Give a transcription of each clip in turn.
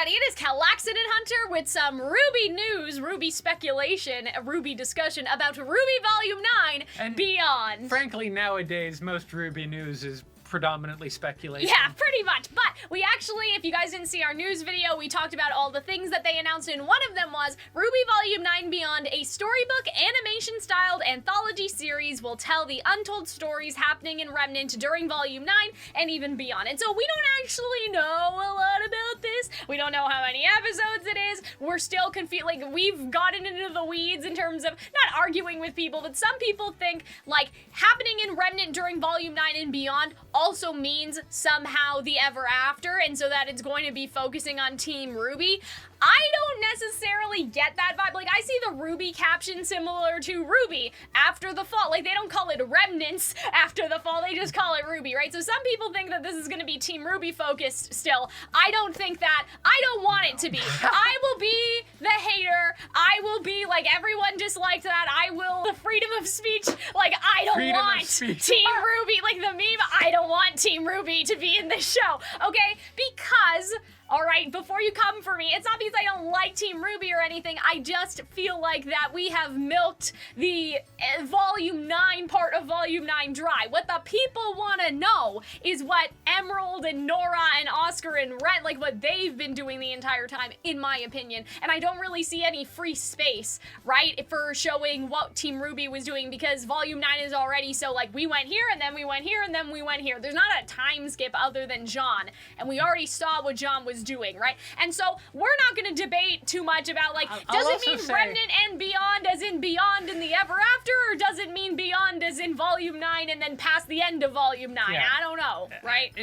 everybody, it is Calxiyn and Hunter with some RWBY news, RWBY speculation, RWBY discussion about RWBY Volume 9 and beyond. Frankly, nowadays, most RWBY news is predominantly speculation. Yeah, pretty much. But we actually, if you guys didn't see our news video, we talked about all the things that they announced, and one of them was RWBY Volume 9 Beyond, a storybook, animation-styled anthology series will tell the untold stories happening in Remnant during Volume 9 and even beyond. And so we don't actually know a lot about this. We don't know how many episodes it is. We're still confused. Like, we've gotten into the weeds in terms of not arguing with people, but some people think, like, happening in Remnant during Volume 9 and beyond also means somehow the ever after, and so that it's going to be focusing on Team RWBY. I don't necessarily get that vibe. Like, I see the RWBY caption similar to RWBY after the fall. Like, they don't call it Remnants after the fall, they just call it RWBY, right? So some people think that this is going to be Team RWBY focused still. I don't think that. I don't want it to be. I will be the hater. I will be like, everyone disliked that. I will, the freedom of speech. Like, I don't want Team RWBY. Like, the meme, I don't want Team RWBY to be in this show, okay? Because, all right, before you come for me, it's not because I don't like Team RWBY or anything. I just feel like that we have milked the Volume 9 part of Volume 9 dry. What the people want to know is what Emerald and Nora and Oscar and Rhett, like what they've been doing the entire time, in my opinion. And I don't really see any free space, right, for showing what Team RWBY was doing, because Volume 9 is already so, like, we went here and then we went here and then we went here. There's not a time skip other than John, and we already saw what John was doing, right? And so we're not going to debate too much about, like, does it mean Remnant and beyond as in beyond in the ever after, or does it mean beyond as in Volume 9 and then past the end of Volume 9? Yeah. I don't know, right?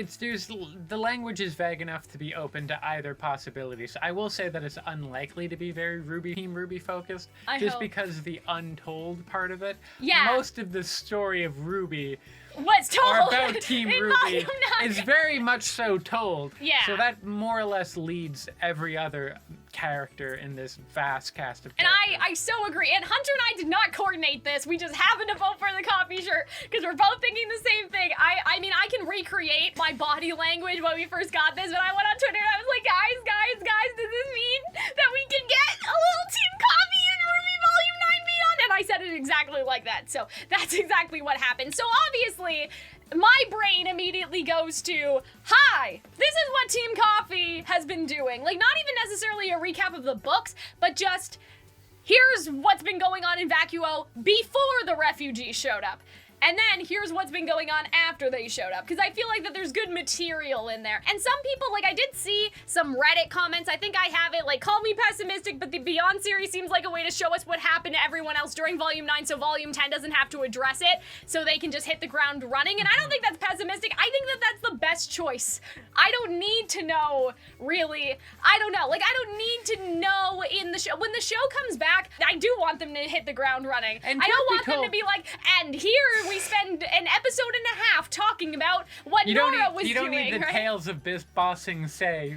The language is vague enough to be open to either possibility. So I will say that it's unlikely to be very Team RWBY focused, because of the untold part of it. Yeah. Most of the story of RWBY what's told about Team RWBY is very much so told. Yeah. So that more or less leads every other character in this vast cast of characters. And I so agree. And Hunter and I did not coordinate this. We just happened to vote for the coffee shirt because we're both thinking the same thing. I mean, I can recreate my body language when we first got this, but I went on Twitter and I was like, guys, does this mean that we can get a little Team Coffee in RWBY Volume 9 Beyond? And I said it exactly like that. So that's exactly what happened. So obviously, my brain immediately goes to, hi, this is what Team Coffee has been doing. Like, not even necessarily a recap of the books, but just, here's what's been going on in Vacuo before the refugees showed up. And then here's what's been going on after they showed up, because I feel like that there's good material in there. And some people, like, I did see some Reddit comments, I think I have it, like, call me pessimistic, but the Beyond series seems like a way to show us what happened to everyone else during Volume 9, so Volume 10 doesn't have to address it, so they can just hit the ground running. And I don't think that's pessimistic. I think that that's the best choice. I don't need to know, really. I don't know. Like, I don't need to know in the show. When the show comes back, I do want them to hit the ground running. And I don't want them to be like, and here we spend an episode and a half talking about what Nora was doing. You don't need the Tales of Bossing Say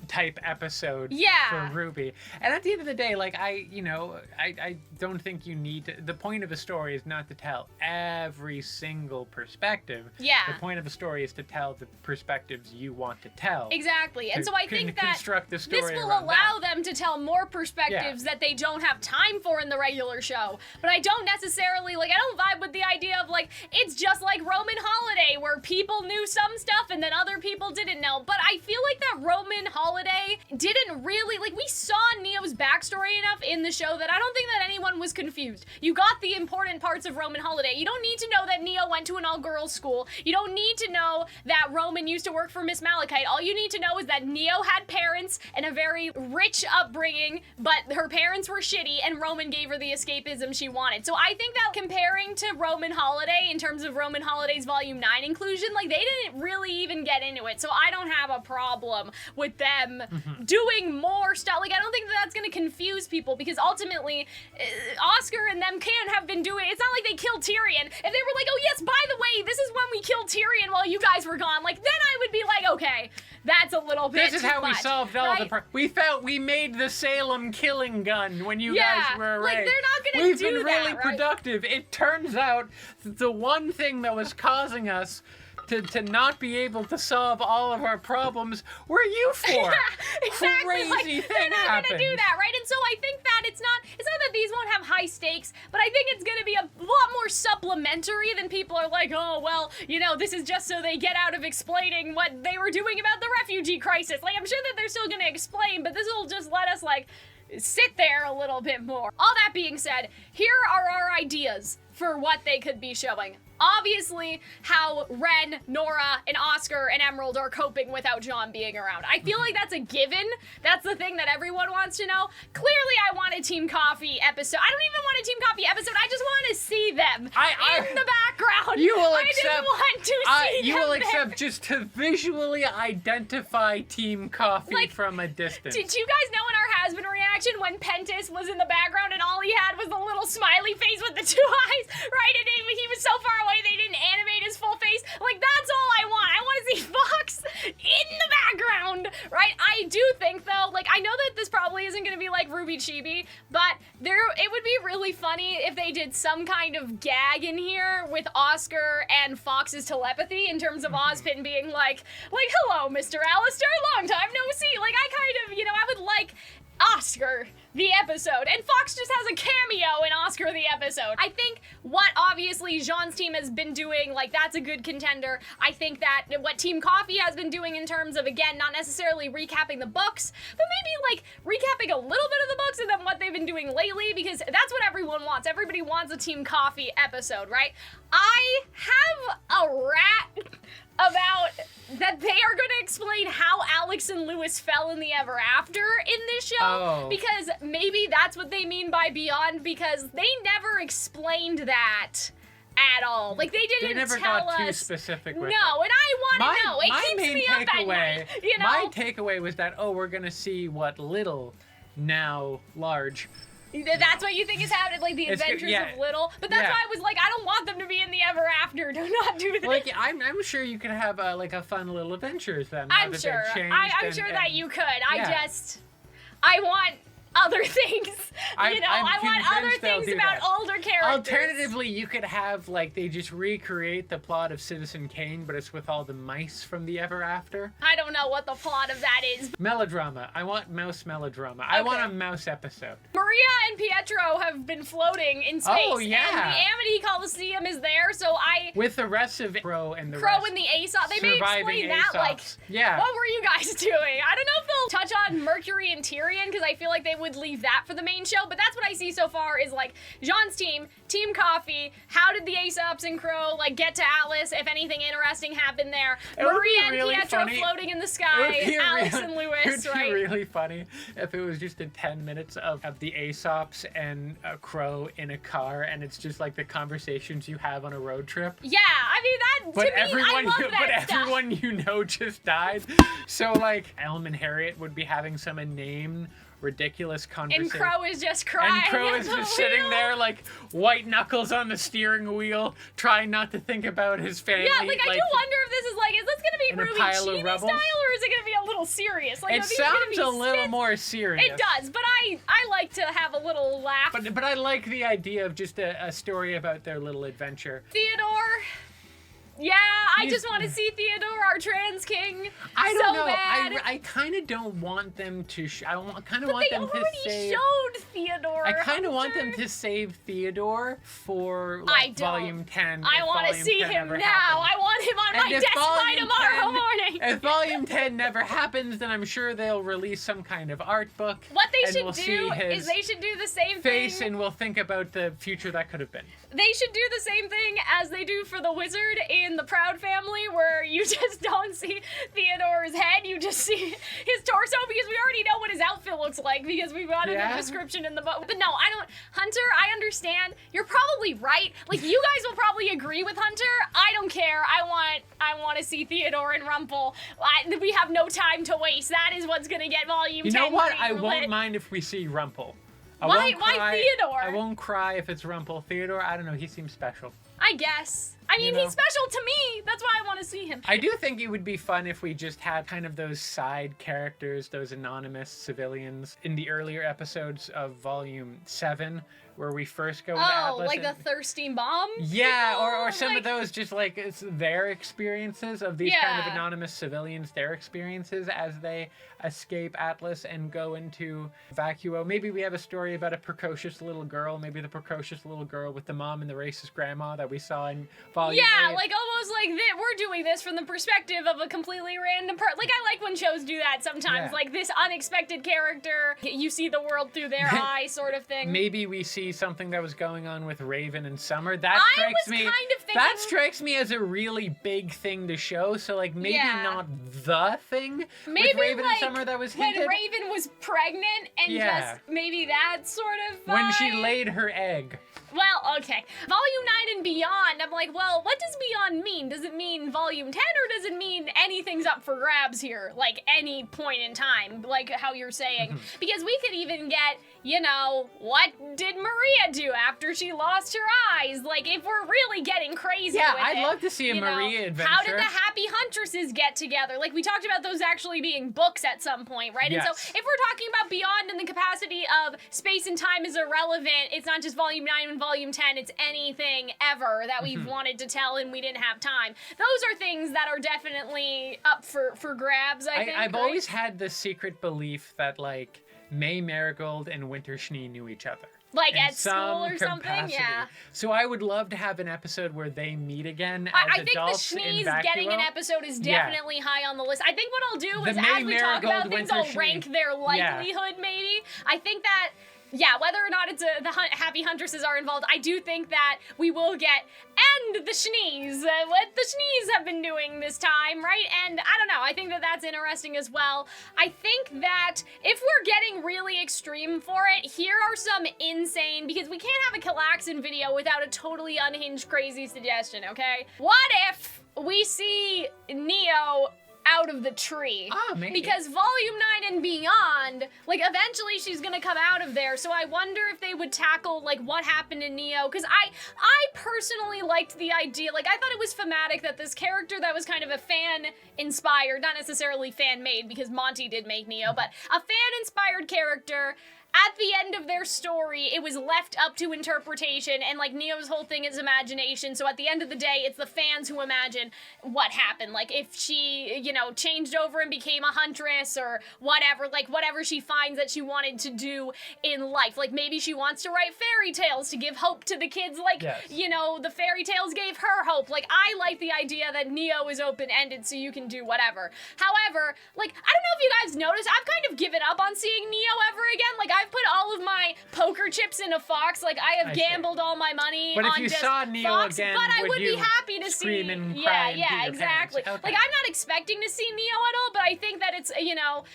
type episode for RWBY. And at the end of the day, like, I don't think you need to, the point of a story is not to tell every single perspective. Yeah. The point of a story is to tell the perspectives you want to tell. Exactly. And so I think that this will allow them to tell more perspectives that they don't have time for in the regular show. But I don't necessarily, like, I don't vibe with the idea of, like, it's just like Roman Holiday, where people knew some stuff and then other people didn't know. But I feel like that Roman Holiday didn't really, like, we saw Neo's backstory enough in the show that I don't think that anyone was confused. You got the important parts of Roman Holiday. You don't need to know that Neo went to an all-girls school. You don't need to know that Roman used to work for Miss Malachite. All you need to know is that Neo had parents and a very rich upbringing, but her parents were shitty, and Roman gave her the escapism she wanted. So I think that comparing to Roman Holiday, in terms of Roman Holiday's Volume 9 inclusion, like, they didn't really even get into it. So I don't have a problem with them doing more stuff. Like, I don't think that that's going to confuse people, because ultimately, Oscar and them can't have been doing, it's not like they killed Tyrion. If they were like, oh yes, by the way, this is when we killed Tyrion while you guys were gone, like, then I would be like, okay, that's a little bit This is how we solved all the we made the Salem killing gun when you guys were away. Like, they're not going to do that. We've been really productive. It turns out the one thing that was causing us to not be able to solve all of our problems were you for. crazy thing they're not happens. gonna do that, right? And so I think that it's not that these won't have high stakes, but I think it's gonna be a lot more supplementary than people are like, oh, well, you know, this is just so they get out of explaining what they were doing about the refugee crisis. Like, I'm sure that they're still gonna explain, but this will just let us, like, sit there a little bit more. All that being said, here are our ideas for what they could be showing. Obviously, how Ren, Nora, and Oscar and Emerald are coping without John being around. I feel like that's a given. That's the thing that everyone wants to know. Clearly, I want a Team Coffee episode. I don't even want a Team Coffee episode. I just want to see them in the background. You will I just want to see you them will accept there. just to visually identify Team Coffee Like, from a distance. Did you guys know in our has-been reaction when Pentis was in the background and all he had was the little smiley face with the 2 eyes, right? And he was so far away they didn't animate his full face. Like, that's all I want. I want to see Fox in the background, right? I do think, though, like, I know that this probably isn't going to be like RWBY Chibi, but it would be really funny if they did some kind of gag in here with Oscar and Fox's telepathy in terms of Ozpin being like, hello, Mr. Alistair, long time no see. Like, I kind of, you know, I would like Oscar the episode, and Fox just has a cameo in Oscar the episode. I think what obviously Jean's team has been doing, like, that's a good contender. I think that what Team Coffee has been doing in terms of, again, not necessarily recapping the books, but maybe like recapping a little bit of the books and then what they've been doing lately, because that's what everyone wants. Everybody wants a Team Coffee episode, right? I have a rat about that they are going to explain how Alex and Lewis fell in the ever after in this show, because maybe that's what they mean by beyond, because they never explained that at all. Like, they didn't never tell got too us specific with no, it. and I want to know. It keeps me up at night, you know? My takeaway was that, we're going to see what little, now large. That's what you think is happening, like the adventures of Little? But that's why I was like, I don't want them to be in the ever after. Do not do this. Like, I'm sure you could have like a fun little adventures then. I'm sure. I'm sure that you could. I want other things. I want other things about older characters. Alternatively, you could have, like, they just recreate the plot of Citizen Kane, but it's with all the mice from the Ever After. I don't know what the plot of that is. Melodrama. I want mouse melodrama. Okay. I want a mouse episode. Maria and Pietro have been floating in space. Oh, yeah. And the Amity Coliseum is there, so with the rest of Crow and the Aesop. They may explain that, like, what were you guys doing? I don't know if they'll touch on Mercury and Tyrion, because I feel like they would leave that for the main show, but that's what I see so far is, like, Jean's team, Team Coffee, how did the Aesops and Crow, like, get to Alice, if anything interesting happened there, Maria and Pietro floating in the sky, Alex and Lewis, It would be really funny if it was just in 10 minutes of the Aesops and Crow in a car, and it's just like the conversations you have on a road trip. Yeah, I mean, I love that stuff. Everyone you know just died. So, like, Elm and Harriet would be having some inane, ridiculous conversation. And Crow is just crying. And Crow is just sitting there, like, white knuckles on the steering wheel, trying not to think about his family. Yeah, like, I do wonder if this is, like, is this going to be RWBY Chibi style, or is it going to be a little serious? Like, it sounds a little more serious. It does, but I like to have a little laugh. But I like the idea of just a story about their little adventure. Theodore. Yeah, I just want to see Theodore, our trans king. I don't know. Bad. I kind of don't want them to. I kind of want them to save. But they already showed Theodore. I kind of want them to save Theodore for, like, Volume 10. I want to see him now. I want him on my desk by tomorrow morning. If Volume 10 never happens, then I'm sure they'll release some kind of art book. What they should do is they should do the same thing. And we'll think about the future that could have been. They should do the same thing as they do for the wizard in the Proud Family, where you just don't see Theodore's head, you just see his torso, because we already know what his outfit looks like, because we've got a description in the book. But no, I don't. Hunter, I understand. You're probably right. Like, you guys will probably agree with Hunter. I don't care. I want to see Theodore and Rumpel. We have no time to waste. That is what's gonna get Volume 10. You know what? I won't mind if we see Rumpel. Why Theodore? I won't cry if it's Rumpel. Theodore, I don't know, he seems special. I guess. I mean, he's special to me. That's why I want to see him. I do think it would be fun if we just had kind of those side characters, those anonymous civilians in the earlier episodes of Volume 7, where we first go into Atlas. Oh, like the thirsty mom? Yeah, or some of those just like it's their experiences of these kind of anonymous civilians, their experiences as they escape Atlas and go into Vacuo. Maybe we have a story about a precocious little girl, maybe the precocious little girl with the mom and the racist grandma that we saw in Volume 8. Like almost like we're doing this from the perspective of a completely random person. Like I like when shows do that sometimes, like this unexpected character, you see the world through their eye sort of thing. Maybe we see something that was going on with Raven and Summer. That strikes me as a really big thing to show, so like maybe not the thing maybe with Raven like, and Summer that was hinted. When Raven was pregnant and just maybe that sort of vibe. When she laid her egg. Well, okay. Volume 9 and beyond, I'm like, well, what does beyond mean? Does it mean Volume 10 or does it mean anything's up for grabs here? Like, any point in time, like how you're saying. Because we could even get, what did Maria do after she lost her eyes? Like, if we're really getting crazy with I'd love to see a Maria adventure. How did the Happy Huntresses get together? Like, we talked about those actually being books at some point, right? Yes. And so, if we're talking about beyond in the capacity of space and time is irrelevant, it's not just Volume 9 and Volume 10, it's anything ever that we've wanted to tell and we didn't have time. Those are things that are definitely up for grabs, I think. I've always had this secret belief that, like, May Marigold and Winter Schnee knew each other. Like at school or something? Yeah. So I would love to have an episode where they meet again as I think the adults Schnees in Vacuo. getting an episode is definitely high on the list. I think what I'll do is as we talk about things, I'll rank their likelihood maybe. I think that whether or not it's the Happy Huntresses are involved, I do think that we will get, and the Schnees, what the Schnees have been doing this time, right? And I don't know, I think that that's interesting as well. I think that if we're getting really extreme for it, here are some insane, because we can't have a Calxiyn video without a totally unhinged crazy suggestion, okay? What if we see Neo out of the tree? Maybe. Because Volume 9 and beyond, like, eventually she's gonna come out of there, so I wonder if they would tackle, like, what happened to Neo, because I personally liked the idea, like, I thought it was thematic that this character that was kind of a fan-inspired, not necessarily fan-made, because Monty did make Neo, but a fan-inspired character. At the end of their story, it was left up to interpretation, and, like, Neo's whole thing is imagination, so at the end of the day, it's the fans who imagine what happened. Like, if she, changed over and became a huntress, or whatever, like, whatever she finds that she wanted to do in life. Like, maybe she wants to write fairy tales to give hope to the kids, like, the fairy tales gave her hope. Like, I like the idea that Neo is open-ended, so you can do whatever. However, like, I don't know if you guys noticed, I've kind of given up on seeing Neo ever again. Like, I've put all of my poker chips in a Fox. Like, I have gambled all my money on just Fox. But if you saw Neo again, but I would be happy to see. Exactly. Okay. Like, I'm not expecting to see Neo at all, but I think that it's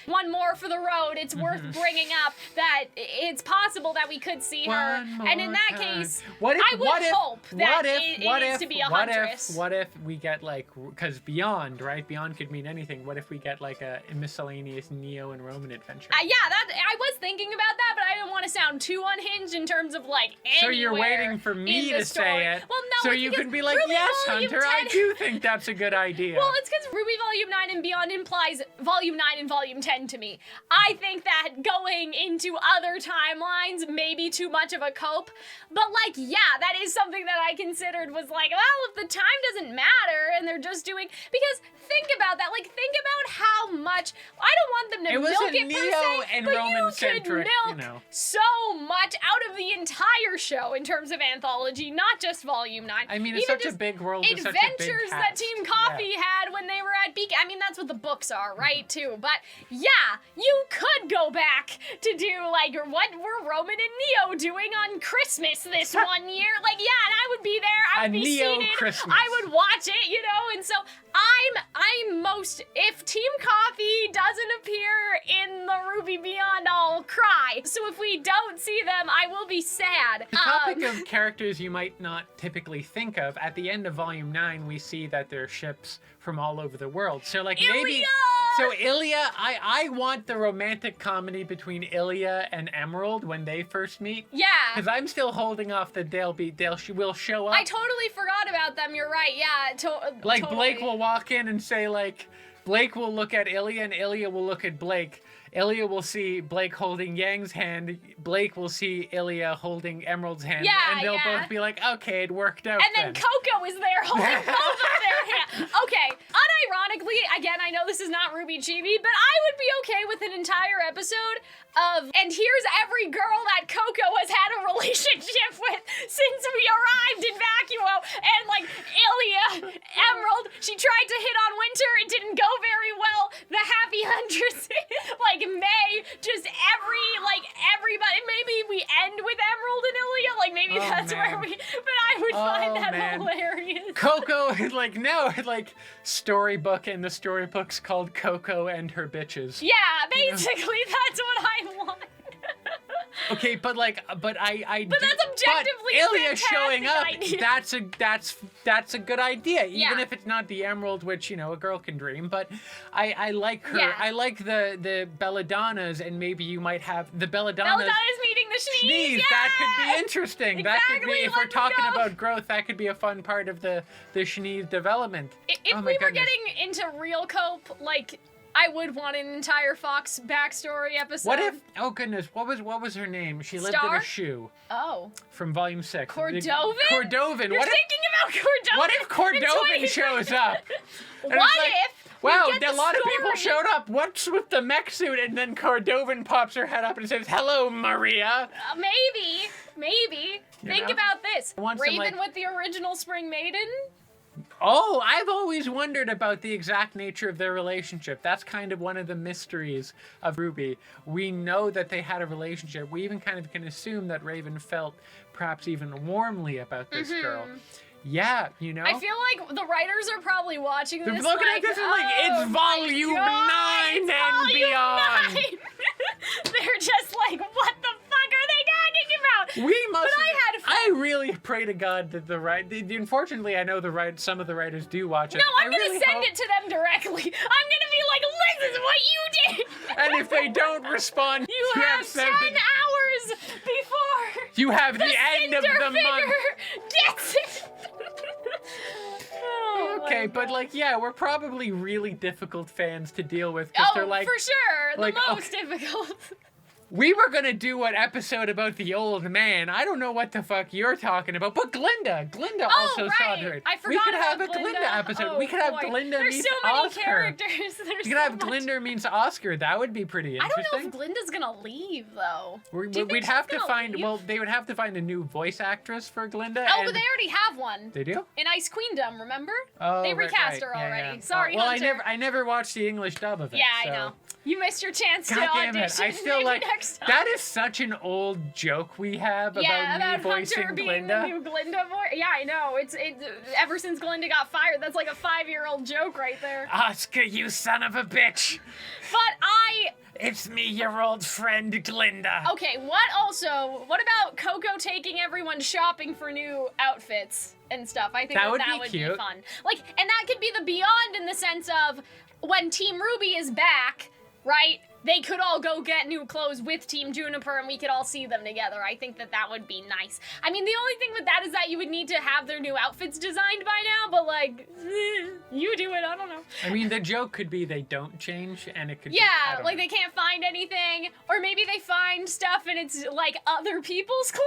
one more for the road. It's worth bringing up that it's possible that we could see her, and in that case, I would hope that it needs to be a huntress. What if we get like, because Beyond, right? Beyond could mean anything. What if we get like a miscellaneous Neo and Roman adventure? I was thinking about that, but I didn't want to sound too unhinged in terms of like anywhere. So you're waiting for me to say it, well, no, so you can be like, yes, Hunter, I do think that's a good idea. Well, it's because RWBY Volume 9 and Beyond implies Volume 9 and Volume 10 to me. I think that going into other timelines may be too much of a cope, but like, that is something that I considered was like, well, if the time doesn't matter and they're just doing, because think about that, like, think about how much, I don't want them to milk it per se, and but Roman-centric, you could milk so much out of the entire show in terms of anthology, not just Volume 9. I mean, it's such a big world with such a big adventures that Team Coffee had when they were at Beacon. I mean, that's what the books are, right, too. But, you could go back to do, like, what were Roman and Neo doing on Christmas this one year? Like, and I would be there. I would be seated. Christmas. I would watch it, and so I'm most, if Team Coffee doesn't appear in the RWBY Beyond, I'll cry. So if we don't see them, I will be sad. The topic of characters you might not typically think of, at the end of Volume 9, we see that there are ships from all over the world. So, like, maybe... So, Ilya, I want the romantic comedy between Ilya and Emerald when they first meet. Yeah. Because I'm still holding off that she will show up. I totally forgot about them, you're right, Like, totally. Blake will walk in and say, like, Blake will look at Ilya and Ilya will look at Blake. Ilya will see Blake holding Yang's hand. Blake will see Ilya holding Emerald's hand. Yeah, and they'll both be like, okay, it worked out. And then Coco is there holding both of their hands. Okay, unironically, again, I know this is not RWBY Chibi, but I would be okay with an entire episode of, and here's every girl that Coco has had a relationship with since we arrived in Vacuo, and like Ilya, Emerald, she tried to hit on Winter, it didn't go very well. The Happy Huntress, like May, just everybody. Maybe we end with Emerald and Ilya, like maybe that's where we. But I would find that hilarious. Coco is like storybook, and the storybook's called Coco and Her Bitches. Yeah, basically that's what I want. Okay, but that's objectively Ilya a showing up. idea. That's a good idea, even Yeah. if it's not the Emerald, which a girl can dream. But I like her. Yeah. I like the Belladonnas, and maybe you might have the Belladonnas. Belladonna's meeting the Shnees. That could be interesting. That could be, Exactly, if we're let's talking go. about growth, that could be a fun part of the Shnees development. If we were getting into real cope, like, I would want an entire Fox backstory episode. What if? Oh goodness, what was her name? She lived in Star? a shoe. Oh. From Volume 6. Cordovin? Cordovin. You're thinking about Cordovin? What if Cordovin shows up? And What it's like, if? Wow, we get a lot the of people story? showed up. What's with the mech suit? And then Cordovin pops her head up and says, "Hello, Maria." Maybe. Think know? about this. I want some, Raven with the original Spring Maiden. Oh, I've always wondered about the exact nature of their relationship. That's kind of one of the mysteries of RWBY. We know that they had a relationship. We even kind of can assume that Raven felt perhaps even warmly about this girl. Yeah, I feel like the writers are probably watching this. They're looking at this and like, it's volume 9 and beyond. 9. They're just like, what the fuck are they talking about? We must. But I had fun. I really pray to God that unfortunately, I know some of the writers do watch it. No, I'm gonna really send hope, it to them directly. I'm gonna be like, this is what you did. And if they don't respond, you have 10 hours before you have the end of the month. Gets it. Oh, okay, but we're probably really difficult fans to deal with. Oh, they're like, for sure, the like, most difficult. We were gonna do an episode about the old man. I don't know what the fuck you're talking about, but Glinda also saw it. I forgot we could have about a Glinda episode. Oh, we could have boy. Glinda There's meets so many Oscar. characters. You could have Glinda meets Oscar. That would be pretty I interesting. don't know if Glinda's gonna leave though. We'd have to find. Leave? Well, they would have to find a new voice actress for Glinda. Oh, but they already have one. They do? In Ice Queendom, remember? Oh, they recast her right. already. Yeah. Sorry, well, Hunter. I never watched the English dub of it. Yeah, so. I know. You missed your chance God to damn audition. it. I still Maybe next time. that is such an old joke we have about me voicing Hunter being Glinda. the new Glinda voice. Yeah, I know. It's ever since Glinda got fired, that's like a 5-year-old joke right there. Oscar, you son of a bitch. But It's me, your old friend Glinda. Okay, what about Coco taking everyone shopping for new outfits and stuff? I think that would be fun. Like, and that could be the beyond in the sense of when Team RWBY is back, right? They could all go get new clothes with Team Juniper and we could all see them together. I think that would be nice. I mean, the only thing with that is that you would need to have their new outfits designed by now, but you do it, I don't know. I mean, the joke could be they don't change and it could be, they can't find anything, or maybe they find stuff and it's like other people's clothes.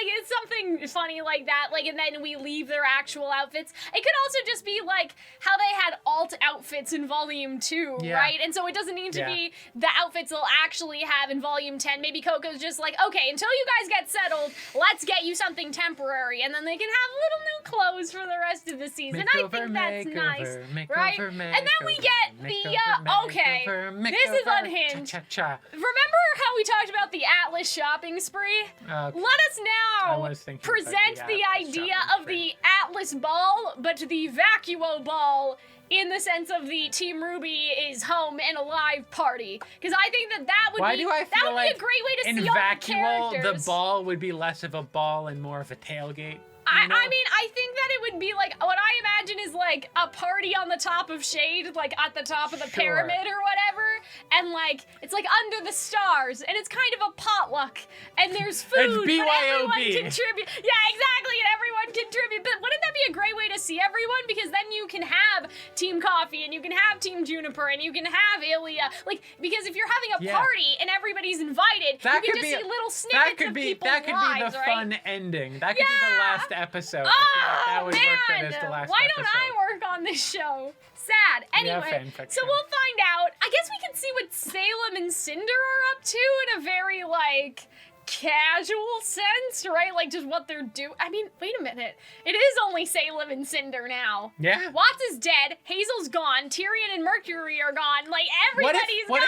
It's something funny like that, and then we leave their actual outfits. It could also just be like how they had alt outfits in Volume 2, right? And so it doesn't need to be the outfits they'll actually have in Volume 10. Maybe Coco's just like, okay, until you guys get settled, let's get you something temporary, and then they can have little new clothes for the rest of the season. I think that's nice, right? And then we get this is unhinged. Remember how we talked about the Atlas shopping spree? Let us now present the idea of the Atlas ball, but the Vacuo ball in the sense of the Team RWBY is home and alive party. Because I think that would be a great way to see all the characters. In Vacuo, the ball would be less of a ball and more of a tailgate. I mean, I think that it would be like, what I imagine is like a party on the top of Shade, like at the top of the pyramid or whatever, and like, it's like under the stars, and it's kind of a potluck, and there's food, it's BYOB. But everyone contribute. Yeah, exactly, and everyone contribute. But wouldn't that be a great way to see everyone? Because then you can have Team Coffee, and you can have Team Juniper, and you can have Ilya. Like, because if you're having a party and everybody's invited, you can just see little snippets of people's lives, That could be the fun ending. That could be the last episode. That would work for this, the last Why episode. don't I work on this show? Sad. Anyway, so we'll find out. I guess we can see what Salem and Cinder are up to in a very, like, casual sense, right? Like, just what they're doing. I mean, wait a minute. It is only Salem and Cinder now. Yeah. Watts is dead. Hazel's gone. Tyrion and Mercury are gone. Like, everybody's gone.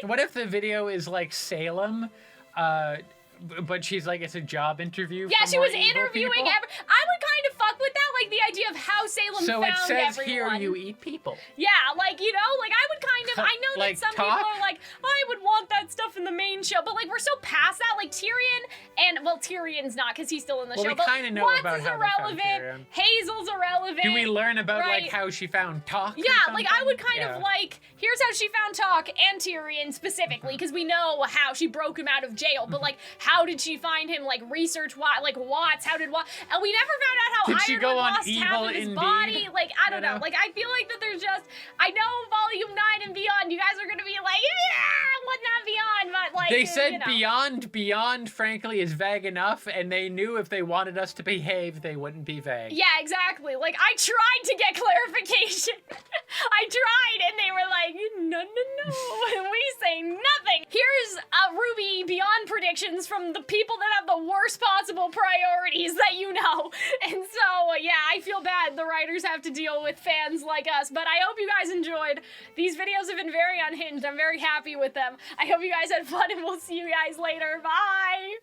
What if the video is like Salem, but she's like, it's a job interview. Yeah, for she more was evil interviewing people? I would kind of fuck with that, like the idea of how Salem so found everyone. it says here you eat people. Yeah, like, you know, like I would kind of, I know like, that some people are like, I would want that stuff in the main show, but like we're so past that, like Tyrion, and well, Tyrion's not because he's still in the show, we but kind of know Watts about is how they found Tyrion. irrelevant, Hazel's irrelevant. Do we learn about like how she found Talk? Yeah, like I would kind of like, here's how she found Talk and Tyrion specifically, because we know how she broke him out of jail, but like, how did she find him? Like research like Watts, how did Watts, and we never found out how Ironwood lost half of his body. Like, I don't know. Like, I feel like that there's just, I know Volume 9 and beyond, you guys are gonna be like, yeah, what not beyond, but like, they said you know. beyond, frankly, is vague enough, and they knew if they wanted us to behave, they wouldn't be vague. Yeah, exactly. Like, I tried to get clarification. I tried, and they were like, no. We say nothing. Here's RWBY Beyond predictions from the people that have the worst possible priorities that you know. And so, yeah, I feel bad the writers have to deal with fans like us, but I hope you guys enjoyed. These videos have been very unhinged. I'm very happy with them. I hope you guys had fun, and we'll see you guys later. Bye!